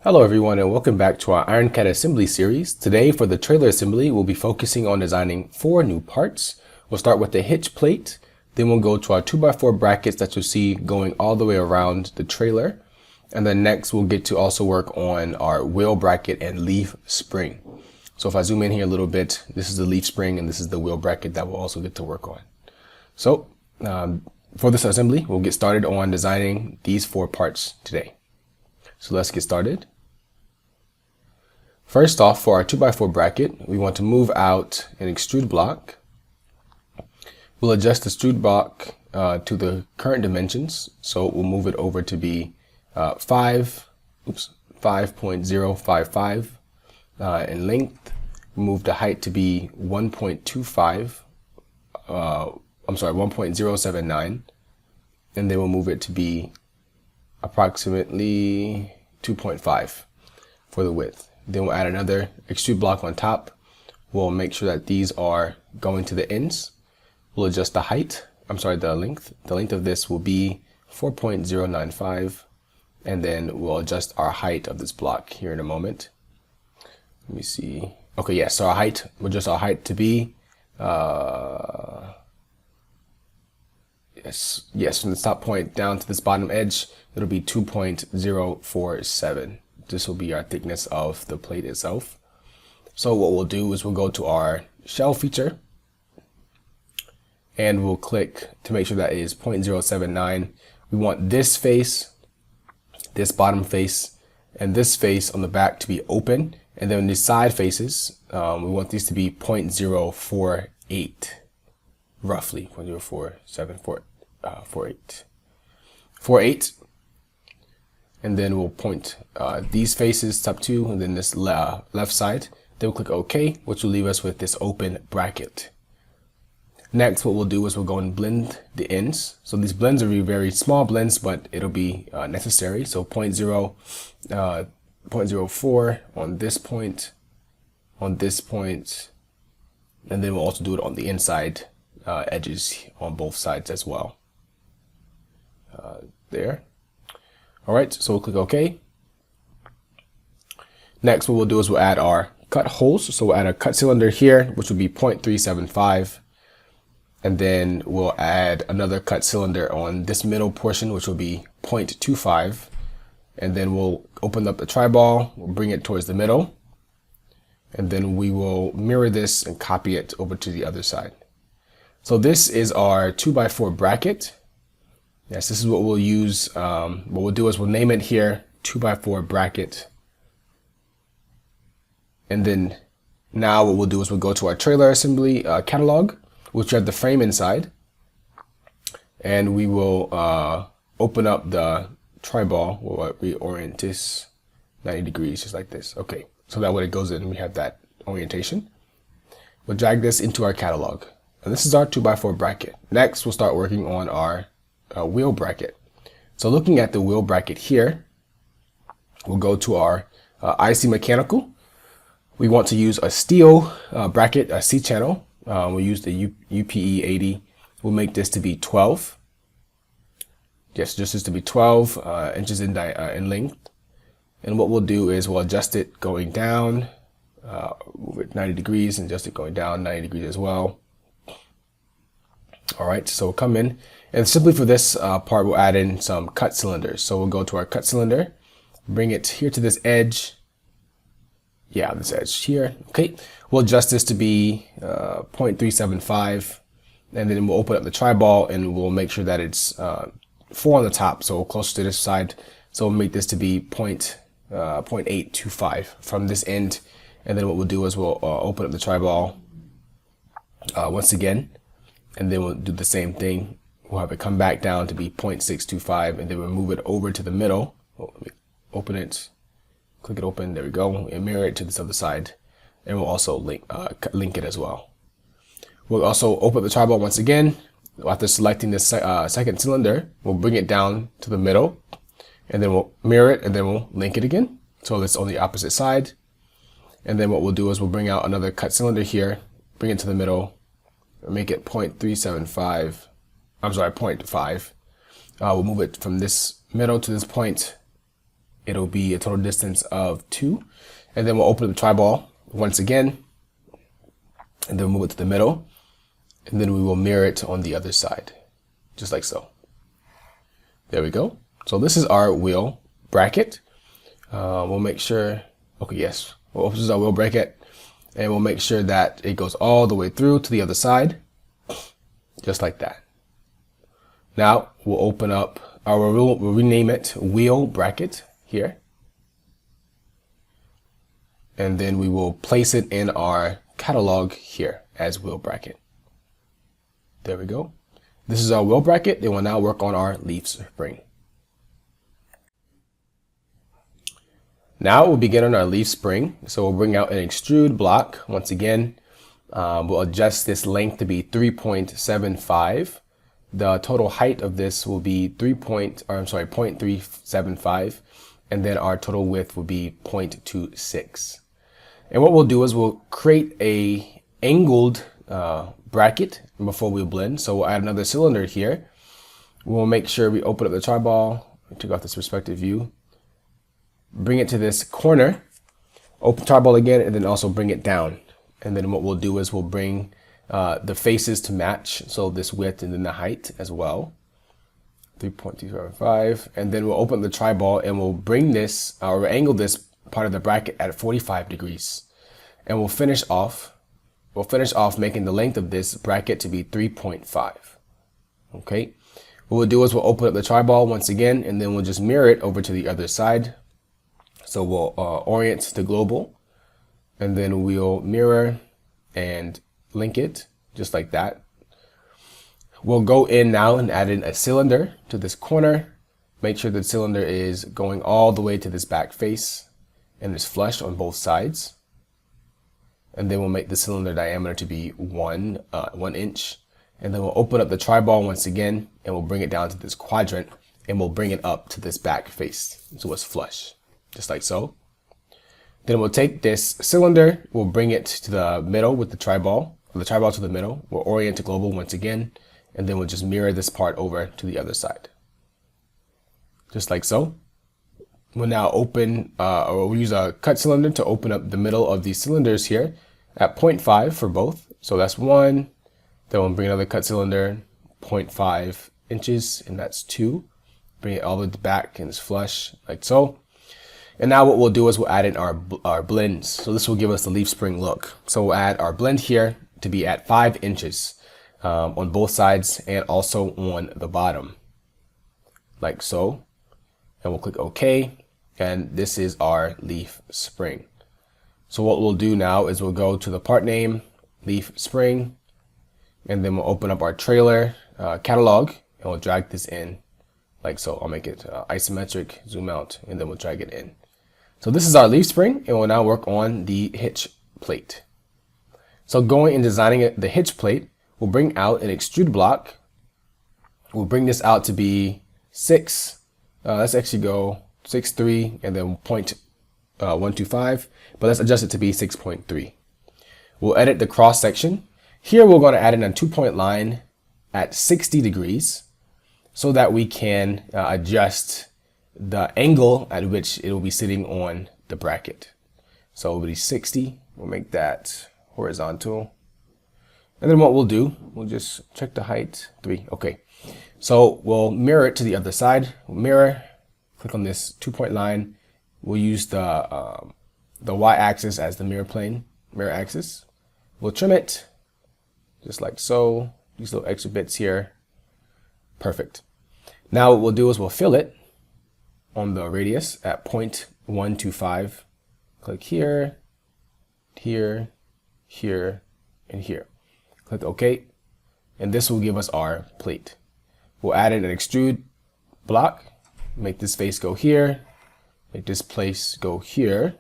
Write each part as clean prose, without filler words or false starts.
Hello everyone and welcome back to our IronCAD Assembly series. Today for the trailer assembly, we'll be focusing on designing 4 new parts. We'll start with the hitch plate, then we'll go to our 2x4 brackets that you'll see going all the way around the trailer. And then next we'll get to also work on our wheel bracket and leaf spring. So if I zoom in here a little bit, this is the leaf spring and this is the wheel bracket that we'll also get to work on. So for this assembly, we'll get started on designing these 4 parts today. So let's get started. First off, for our 2x4 bracket, we want to move out an extrude block. We'll adjust the extrude block to the current dimensions. So we'll move it over to be 5.055 in length. Move the height to be 1.79, and then we'll move it to be approximately 2.5 for the width. Then we'll add another extrude block on top. We'll make sure that these are going to the ends. We'll adjust the the length. The length of this will be 4.095, and then we'll adjust our height of this block here in a moment. Let me see. Okay, yeah, so we'll adjust our height to be, yes, from the top point down to this bottom edge, it'll be 2.047. This will be our thickness of the plate itself. So what we'll do is we'll go to our shell feature and we'll click to make sure that it is 0.079. We want this face, this bottom face, and this face on the back to be open. And then the side faces, we want these to be 0.048, roughly 0.04748. And then we'll point these faces top 2 and then this left side. Then we'll click OK, which will leave us with this open bracket. Next, what we'll do is we'll go and blend the ends. So these blends will be very small blends, but it'll be necessary. So 0.04 on this point, and then we'll also do it on the inside edges on both sides as well. There. All right, so we'll click OK. Next, what we'll do is we'll add our cut holes. So we'll add a cut cylinder here, which will be 0.375. And then we'll add another cut cylinder on this middle portion, which will be 0.25. And then we'll open up the tri-ball, we'll bring it towards the middle. And then we will mirror this and copy it over to the other side. So this is our 2x4 bracket. Yes, this is what we'll use. What we'll do is we'll name it here 2x4 bracket. And then now what we'll do is we'll go to our trailer assembly catalog, which have the frame inside. And we will open up the tri-ball. We'll reorient this 90 degrees, just like this. Okay, so that when it goes in, we have that orientation. We'll drag this into our catalog. And this is our 2x4 bracket. Next, we'll start working on our wheel bracket. So looking at the wheel bracket here, we'll go to our IC mechanical. We want to use a steel bracket, a C channel. We'll use the UPE 80. We'll make this to be 12. Yes, just to be 12 inches in length. And what we'll do is we'll adjust it going down, move it 90 degrees, and adjust it going down 90 degrees as well. All right, so we'll come in, and simply for this part, we'll add in some cut cylinders. So we'll go to our cut cylinder, bring it here to this edge. Yeah, this edge here. Okay, we'll adjust this to be 0.375, and then we'll open up the tri-ball and we'll make sure that it's 4 on the top, so close to this side. So we'll make this to be 0.825 from this end, and then what we'll do is we'll open up the tri-ball once again. And then we'll do the same thing. We'll have it come back down to be 0.625, and then we'll move it over to the middle. Let me open it, click it open, there we go, and mirror it to this other side. And we'll also link it as well. We'll also open the tri-ball once again. After selecting this second cylinder, we'll bring it down to the middle, and then we'll mirror it, and then we'll link it again. So it's on the opposite side. And then what we'll do is we'll bring out another cut cylinder here, bring it to the middle, make it 0.375, I'm sorry, 0.5. We'll move it from this middle to this 0.8 it'll be a total distance of 2. And then we'll open the tri-ball once again, and then move it to the middle. And then we will mirror it on the other side, just like so. There we go. So this is our wheel bracket. We'll make sure, okay, yes. Well, this is our wheel bracket, and we'll make sure that it goes all the way through to the other side, just like that. Now we'll open up our, we'll rename it wheel bracket here. And then we will place it in our catalog here as wheel bracket. There we go. This is our wheel bracket. Then we'll now work on our leaf spring. Now we'll begin on our leaf spring. So we'll bring out an extrude block. Once again, we'll adjust this length to be 3.75. The total height of this will be 0.375, and then our total width will be 0.26. And what we'll do is we'll create a angled bracket before we blend. So we'll add another cylinder here. We'll make sure we open up the tri-ball, take off this perspective view, bring it to this corner, open tri-ball again, and then also bring it down. And then what we'll do is we'll bring the faces to match, so this width and then the height as well, 3.275. And then we'll open the tri-ball and we'll bring this, or angle this part of the bracket at 45 degrees. And we'll finish off making the length of this bracket to be 3.5. Okay. What we'll do is we'll open up the tri-ball once again, and then we'll just mirror it over to the other side. So we'll orient to global, and then we'll mirror and link it just like that. We'll go in now and add in a cylinder to this corner. Make sure the cylinder is going all the way to this back face and is flush on both sides. And then we'll make the cylinder diameter to be 1 inch. And then we'll open up the tri-ball once again, and we'll bring it down to this quadrant, and we'll bring it up to this back face so it's flush, just like so. Then we'll take this cylinder, we'll bring it to the middle with the tri-ball, to the middle. We'll orient to global once again, and then we'll just mirror this part over to the other side, just like so. We'll now open, or we'll use a cut cylinder to open up the middle of these cylinders here at 0.5 for both. So that's 1. Then we'll bring another cut cylinder, 0.5 inches, and that's 2. Bring it all the way back and it's flush, like so. And now what we'll do is we'll add in our blends. So this will give us the leaf spring look. So we'll add our blend here to be at 5 inches on both sides and also on the bottom, like so. And we'll click OK. And this is our leaf spring. So what we'll do now is we'll go to the part name, leaf spring, and then we'll open up our trailer catalog, and we'll drag this in like so. I'll make it isometric, zoom out, and then we'll drag it in. So this is our leaf spring, and we'll now work on the hitch plate. So going and designing the hitch plate, we'll bring out an extrude block. We'll bring this out to be 6. Let's actually go 6.3 and then 0.125, but let's adjust it to be 6.3. We'll edit the cross section. Here we're going to add in a 2-point line at 60 degrees so that we can adjust the angle at which it will be sitting on the bracket. So it'll be 60. We'll make that horizontal. And then what we'll do, we'll just check the height, 3. Okay. So we'll mirror it to the other side. We'll mirror, click on this 2-point line. We'll use the y-axis as the mirror plane, mirror axis. We'll trim it just like so. These little extra bits here. Perfect. Now what we'll do is we'll fill it on the radius at 0.125. Click here, here, here, and here. Click OK. And this will give us our plate. We'll add in an extrude block, make this face go here, make this place go here,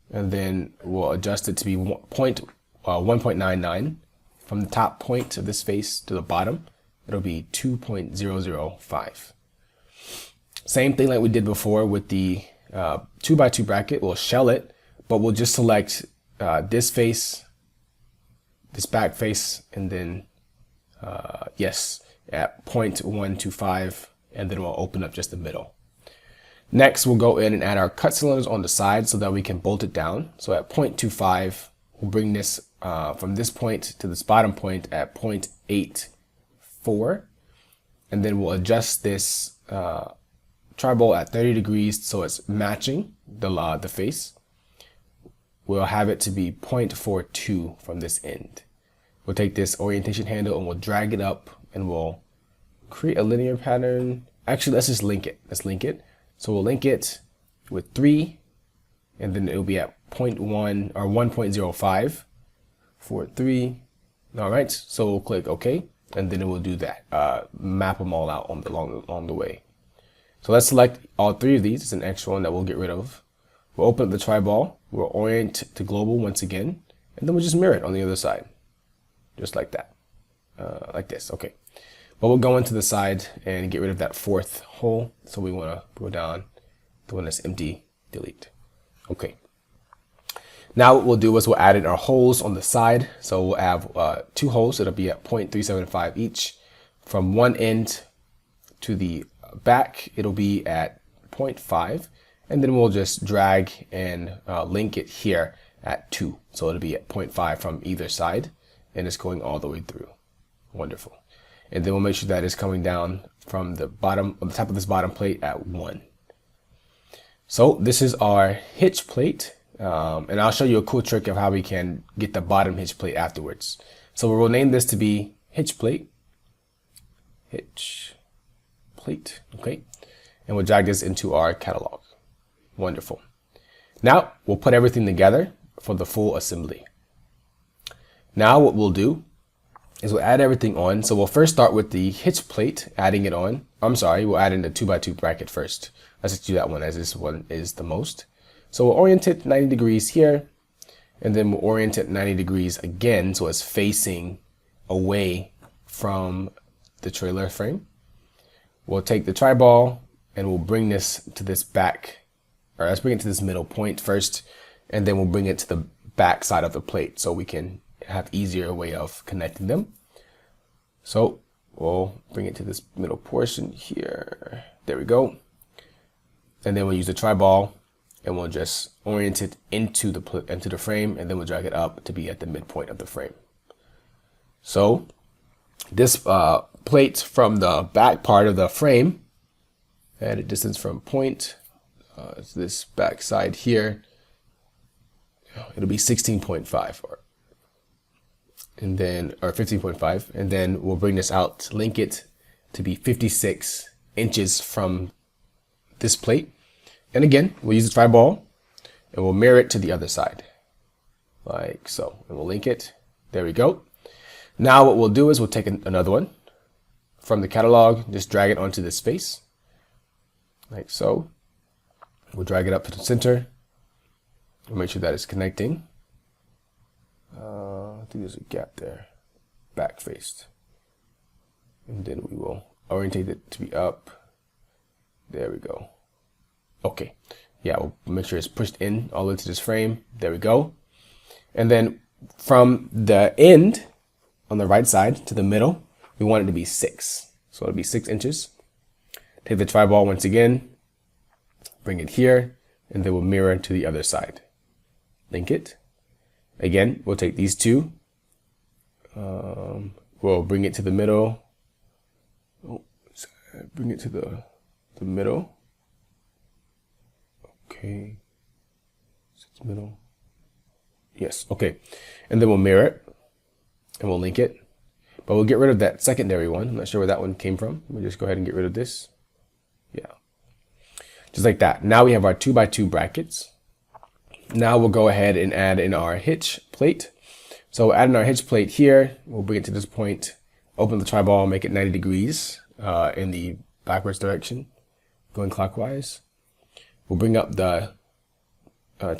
and then we'll adjust it to be 1.99. From the top point of this face to the bottom, it'll be 2.005. Same thing like we did before with the 2x2 bracket. We'll shell it, but we'll just select this face, this back face, and then yes, at 0.125, and then we'll open up just the middle. Next, we'll go in and add our cut cylinders on the side so that we can bolt it down. So at 0.25, we'll bring this from this point to this bottom point at 0.84. And then we'll adjust this tri-bolt at 30 degrees so it's matching the face. We'll have it to be 0.42 from this end. We'll take this orientation handle and we'll drag it up and we'll create a linear pattern. Actually, let's just link it. Let's link it. So we'll link it with 3, and then it'll be at 0.1 or 1.05 for 3. All right, so we'll click OK, and then it will do that. Map them all out along the way. So let's select all 3 of these. It's an extra one that we'll get rid of. We'll open up the tri-ball. We'll orient to global once again, and then we'll just mirror it on the other side, just like that, like this. Okay. But we'll go into the side and get rid of that 4th hole. So we want to go down, the one that's empty, delete. Okay. Now what we'll do is we'll add in our holes on the side. So we'll have 2 holes. It'll be at 0.375 each. From one end to the back, it'll be at 0.5. And then we'll just drag and link it here at 2. So it'll be at 0.5 from either side. And it's going all the way through. Wonderful. And then we'll make sure that it's coming down from the bottom, on the top of this bottom plate at 1. So this is our hitch plate. And I'll show you a cool trick of how we can get the bottom hitch plate afterwards. So we'll name this to be hitch plate. Hitch plate. Okay. And we'll drag this into our catalog. Wonderful. Now we'll put everything together for the full assembly. Now what we'll do is we'll add everything on. So we'll first start with the hitch plate, adding it on. I'm sorry, we'll add in the 2x2 bracket first. Let's just do that one as this one is the most. So we'll orient it 90 degrees here, and then we'll orient it 90 degrees again so it's facing away from the trailer frame. We'll take the tri-ball and we'll bring this to this back, or let's bring it to this middle point first, and then we'll bring it to the back side of the plate so we can have easier way of connecting them. So we'll bring it to this middle portion here. There we go. And then we'll use the tri-ball and we'll just orient it into the frame, and then we'll drag it up to be at the midpoint of the frame. So this plate from the back part of the frame at a distance from point this back side here, it'll be 16.5 and then, or 15.5, and then we'll bring this out to link it to be 56 inches from this plate. And again, we'll use the tri-ball and we'll mirror it to the other side, like so, and we'll link it. There we go. Now what we'll do is we'll take another one from the catalog, just drag it onto this face, like so. We'll drag it up to the center. We'll make sure that it's connecting. I think there's a gap there, back faced. And then we will orientate it to be up. There we go. Okay. Yeah, we'll make sure it's pushed in all into this frame. There we go. And then from the end on the right side to the middle, we want it to be 6. So it'll be 6 inches. Take the tri-ball once again, bring it here, and then we'll mirror to the other side. Link it. Again, we'll take these two. We'll bring it to the middle. Oh, bring it to the middle. Okay. It's middle. Yes. Okay. And then we'll mirror it and we'll link it. But we'll get rid of that secondary one. I'm not sure where that one came from. We'll just go ahead and get rid of this. Yeah. Just like that. Now we have our 2x2 brackets. Now we'll go ahead and add in our hitch plate. So we'll add in our hitch plate here. We'll bring it to this point, open the tri-ball, make it 90 degrees in the backwards direction, going clockwise. We'll bring up the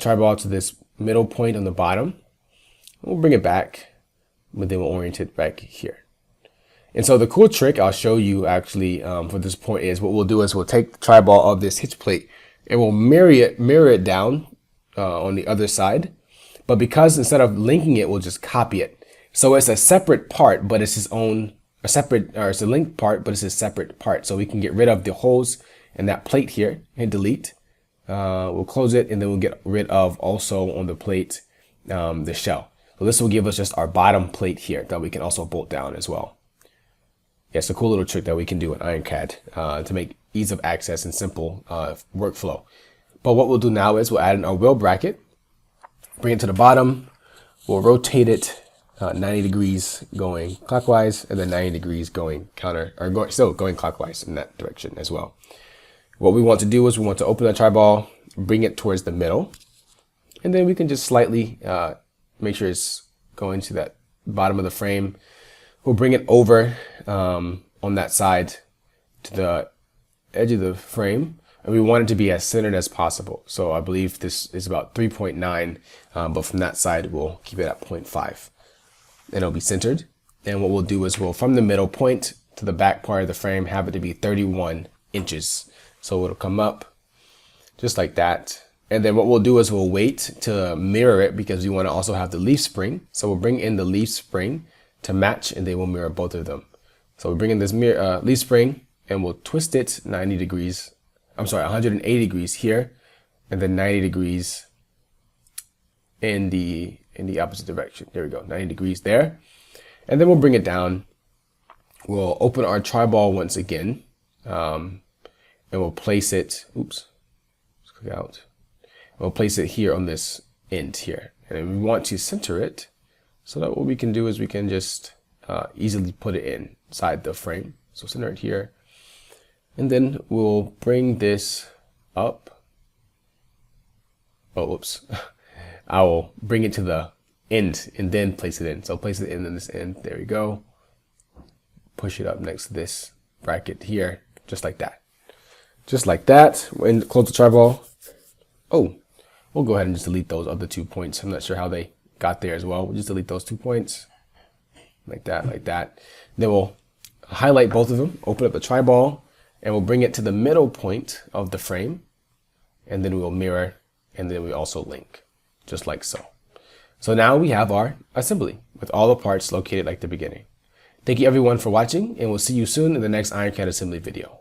tri-ball to this middle point on the bottom. We'll bring it back, but then we'll orient it back here. And so the cool trick I'll show you actually for this point is what we'll do is we'll take the tri-ball of this hitch plate and we'll mirror it down on the other side. But because instead of linking it, we'll just copy it. So it's a separate part, but it's its own, it's a linked part, but it's a separate part. So we can get rid of the holes and that plate here, hit delete. We'll close it, and then we'll get rid of also on the plate the shell. So this will give us just our bottom plate here that we can also bolt down as well. Yeah, it's a cool little trick that we can do in IronCAD to make ease of access and simple workflow. But what we'll do now is we'll add in our wheel bracket, bring it to the bottom, we'll rotate it 90 degrees going clockwise, and then 90 degrees going still going clockwise in that direction as well. What we want to do is we want to open the tri-ball, bring it towards the middle, and then we can just slightly make sure it's going to that bottom of the frame. We'll bring it over on that side to the edge of the frame, and we want it to be as centered as possible. So I believe this is about 3.9, but from that side we'll keep it at 0.5, and it'll be centered. And what we'll do is we'll, from the middle point to the back part of the frame, have it to be 31 inches. So it'll come up just like that. And then what we'll do is we'll wait to mirror it, because we want to also have the leaf spring. So we'll bring in the leaf spring to match, and they will mirror both of them. So we'll bring in this leaf spring, and we'll twist it 90 degrees. I'm sorry, 180 degrees here, and then 90 degrees in the opposite direction. There we go, 90 degrees there. And then we'll bring it down. We'll open our tri-ball once again, and we'll place it. Oops, let's click out. We'll place it here on this end here, and we want to center it, so that what we can do is we can just easily put it inside the frame. So center it here, and then we'll bring this up. Oh, whoops. I will bring it to the end and then place it in. So place it in this end. There we go. Push it up next to this bracket here, just like that. Just like that. And close the tri-ball. Oh, we'll go ahead and just delete those other 2 points. I'm not sure how they got there as well. We'll just delete those 2 points. Like that, like that. Then we'll highlight both of them, open up the tri-ball, and we'll bring it to the middle point of the frame. And then we'll mirror, and then we also link, just like so. So now we have our assembly with all the parts located like the beginning. Thank you everyone for watching, and we'll see you soon in the next IronCAD assembly video.